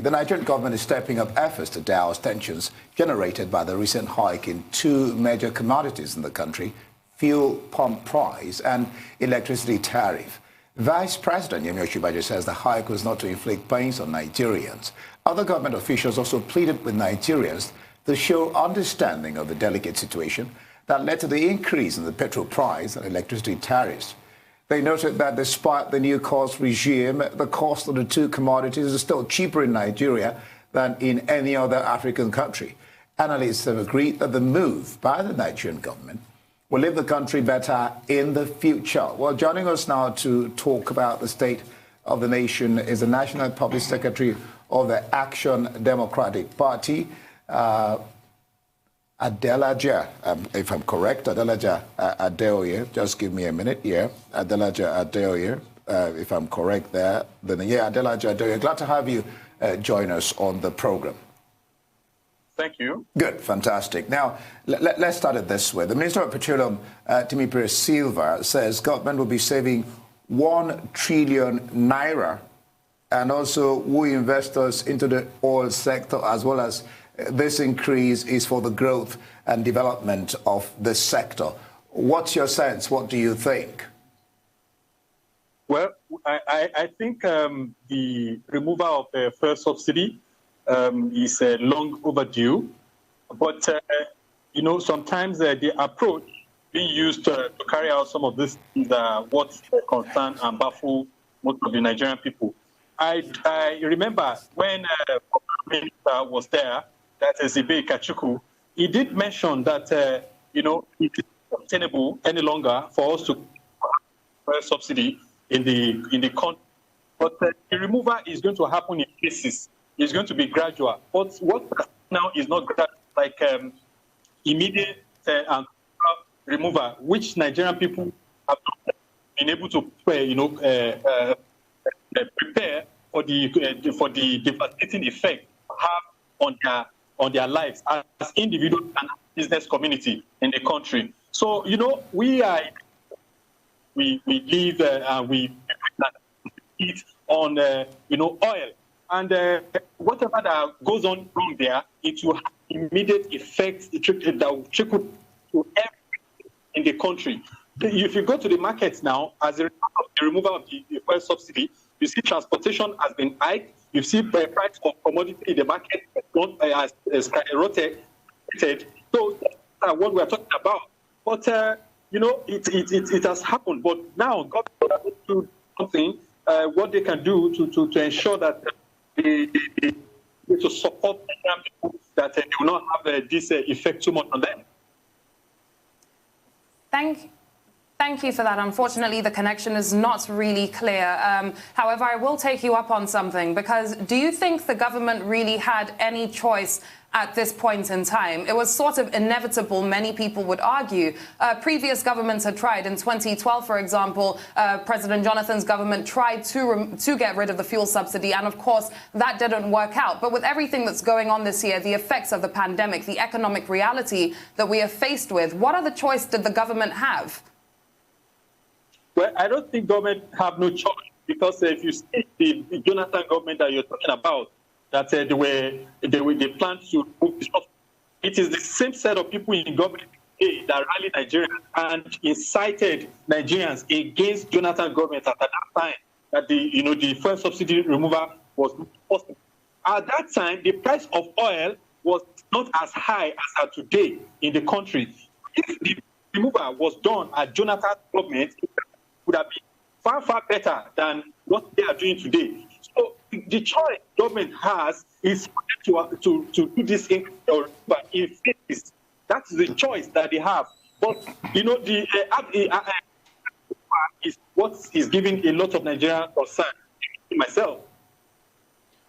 The Nigerian government is stepping up efforts to douse tensions generated by the recent hike in two major commodities in the country, fuel pump price and electricity tariff. Vice President Yemi Osinbajo says the hike was not to inflict pains on Nigerians. Other government officials also pleaded with Nigerians to show understanding of the delicate situation that led to the increase in the petrol price and electricity tariffs. They noted that despite the new cost regime, the cost of the two commodities is still cheaper in Nigeria than in any other African country. Analysts have agreed that the move by the Nigerian government will leave the country better in the future. Well, joining us now to talk about the state of the nation is the National Public Secretary of the Action Democratic Party, ADELAJA, if I'm correct, ADELAJA ADEOYE. Just give me a minute, yeah. ADELAJA ADEOYE, if I'm correct there. Then, yeah, ADELAJA ADEOYE. Glad to have you join us on the program. Thank you. Good, fantastic. Now, let's start it this way. The Minister of Petroleum, Timi Silva, says government will be saving 1 trillion naira and also woo investors into the oil sector, as well as this increase is for the growth and development of this sector. What's your sense? What do you think? Well, I think the removal of the first subsidy is long overdue. But, you know, sometimes the approach being used to carry out some of these things are what concern and baffle most of the Nigerian people. I remember when the minister was there, that is Ibe Kachuku, he did mention that, you know, it is not obtainable any longer for us to have subsidy in the country. But the removal is going to happen in phases. It's going to be gradual. But what now is not gradual, like immediate and removal, which Nigerian people have not been able to, you know, prepare for the devastating effect have on their lives as individuals and business community in the country. So, you know, we live and we eat on, you know, oil. And whatever that goes on wrong there, it will have immediate effects that will trickle to everything in the country. If you go to the markets now, as a result of the removal of the fuel subsidy, you see transportation has been hiked. You see the price of commodity in the market has skyrocketed. So that's what we are talking about. But, you know, it has happened. But now government has to do something, what they can do to ensure that to support people that they will not have this effect too much on them. Thank you for that. Unfortunately, the connection is not really clear. However, I will take you up on something, because do you think the government really had any choice at this point in time? It was sort of inevitable, many people would argue. Previous governments had tried. In 2012, for example, President Jonathan's government tried to get rid of the fuel subsidy, and of course, that didn't work out. But with everything that's going on this year, the effects of the pandemic, the economic reality that we are faced with, what other choice did the government have? Well, I don't think government have no choice, because if you see the Jonathan government that you're talking about, that they plan to move this up, it is the same set of people in government that rallied Nigerians and incited Nigerians against Jonathan government at that time, that the fuel subsidy removal was not possible. At that time, the price of oil was not as high as today in the country. If the removal was done at Jonathan's government, it would have been far, far better than what they are doing today. So the choice government has is to do this in phases. That's the choice that they have. But, you know, the is what is giving a lot of Nigerian concern, myself.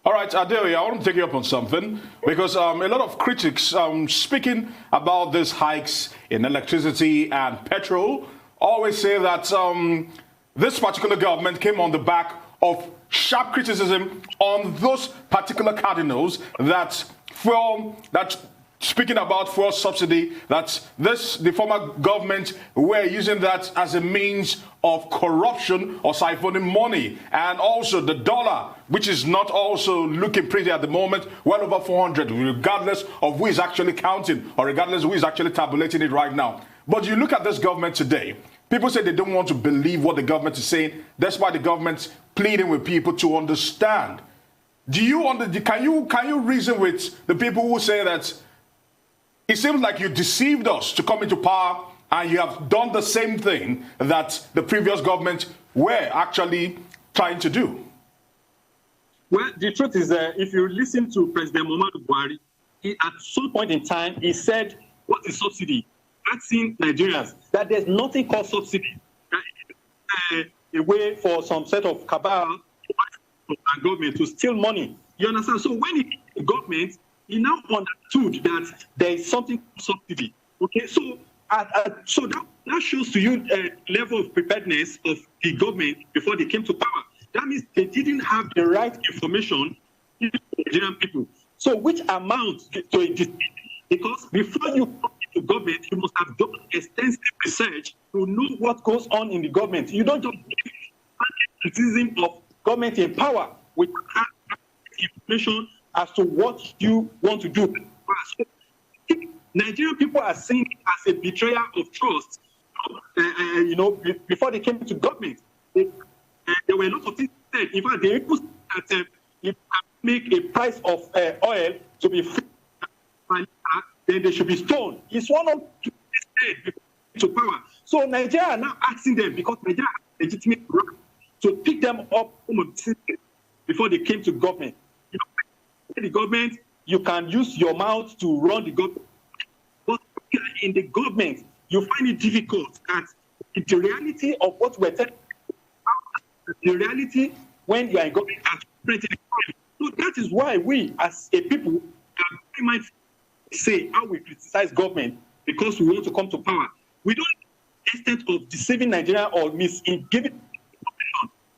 All right, Adeoye, I want to take you up on something, because a lot of critics speaking about these hikes in electricity and petrol always say that this particular government came on the back of sharp criticism on those particular cardinals that speaking about fuel subsidy, that the former government were using that as a means of corruption or siphoning money. And also the dollar, which is not also looking pretty at the moment, well over 400, regardless of who is actually counting or regardless of who is actually tabulating it right now. But you look at this government today, people say they don't want to believe what the government is saying. That's why the government's pleading with people to understand. Can you reason with the people who say that it seems like you deceived us to come into power and you have done the same thing that the previous government were actually trying to do? Well, the truth is that if you listen to President Muhammadu Buhari, at some point in time, he said, what is subsidy? Asking Nigerians that there's nothing called subsidy. A way for some set of cabal and government to steal money. You understand? So when he came to government, he now understood that there is something called subsidy. Okay, so so that shows to you a level of preparedness of the government before they came to power. That means they didn't have the right information to Nigerian people. So which amount to a decision? Because before you come into government, you must have done extensive research to know what goes on in the government. You don't just give criticism of government in power without information as to what you want to do. So, Nigerian people are seeing it as a betrayal of trust. Before they came to government, there were a lot of things said. In fact, they even said that if you make a price of oil to be free, then they should be stoned. It's one of the things to power. So Nigeria are now asking them, because Nigeria has legitimate right to pick them up from the system before they came to government. The government, you can use your mouth to run the government. But in the government, you find it difficult that the reality of what we're telling you, the reality when you are in government and different in the government. So that is why we, as a people, can very much say how we criticize government because we want to come to power. We don't extent of deceiving Nigeria or giving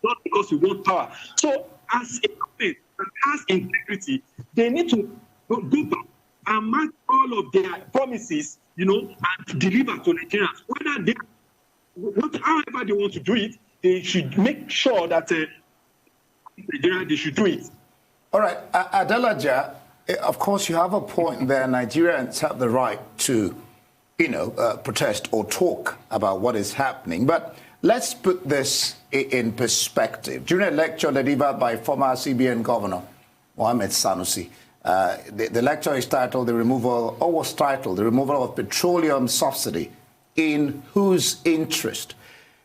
not because we want power. So as a government that has integrity, they need to go back and match all of their promises, and deliver to Nigerians. However they want to do it, they should make sure that Nigeria, they should do it. All right, ADELAJA, of course, you have a point there. Nigerians have the right to, protest or talk about what is happening. But let's put this in perspective. During a lecture delivered by former CBN Governor Mohammed Sanusi, the lecture is titled The Removal of Petroleum Subsidy, in whose interest?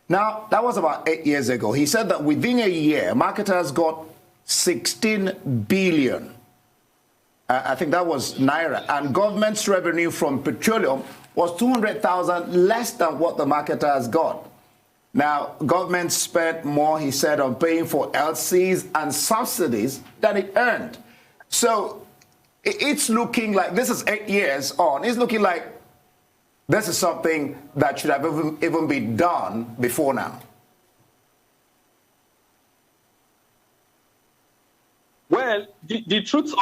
Now, that was about 8 years ago. He said that within a year, marketers got 16 billion. I think that was Naira. And government's revenue from petroleum was 200,000 less than what the marketers got. Now, government spent more, he said, on paying for LCs and subsidies than it earned. So it's looking like, this is 8 years on, it's looking like this is something that should have even been done before now. Well, the truth of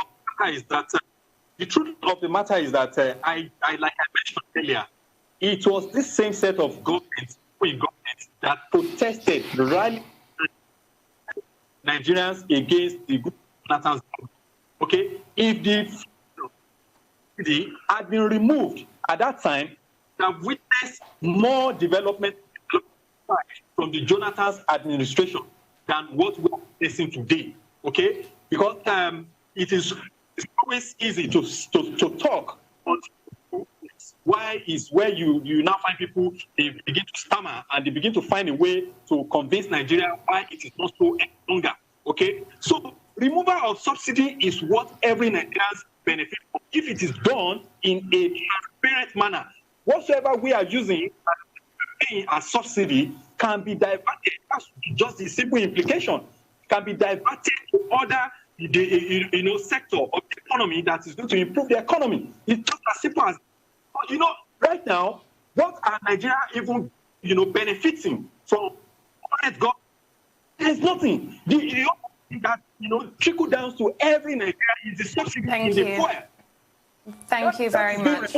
the matter is that like I mentioned earlier, it was this same set of governments that protested, rallied Nigerians against the good Jonathan's government. Okay, if the had been removed at that time, have witnessed more development from the Jonathan's administration than what we are facing today. Okay, because it's always easy to talk, but why is where you now find people, they begin to stammer and they begin to find a way to convince Nigeria why it is not so any longer. Okay, so removal of subsidy is what every Nigerian benefits from if it is done in a transparent manner. Whatsoever we are using as subsidy can be diverted. That's just the simple implication. Can be diverted to other sector of the economy that is going to improve the economy. It's just as simple as, right now, what are Nigeria even, benefiting from current government? There's nothing. The that trickle down to every Nigerian is the subsidy in the fuel. Thank you very much.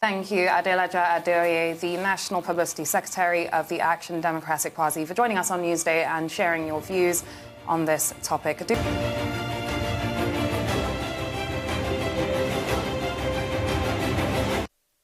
Thank you, ADELAJA ADEOYE, the National Publicity Secretary of the Action Democratic Party, for joining us on Newsday and sharing your views on this topic.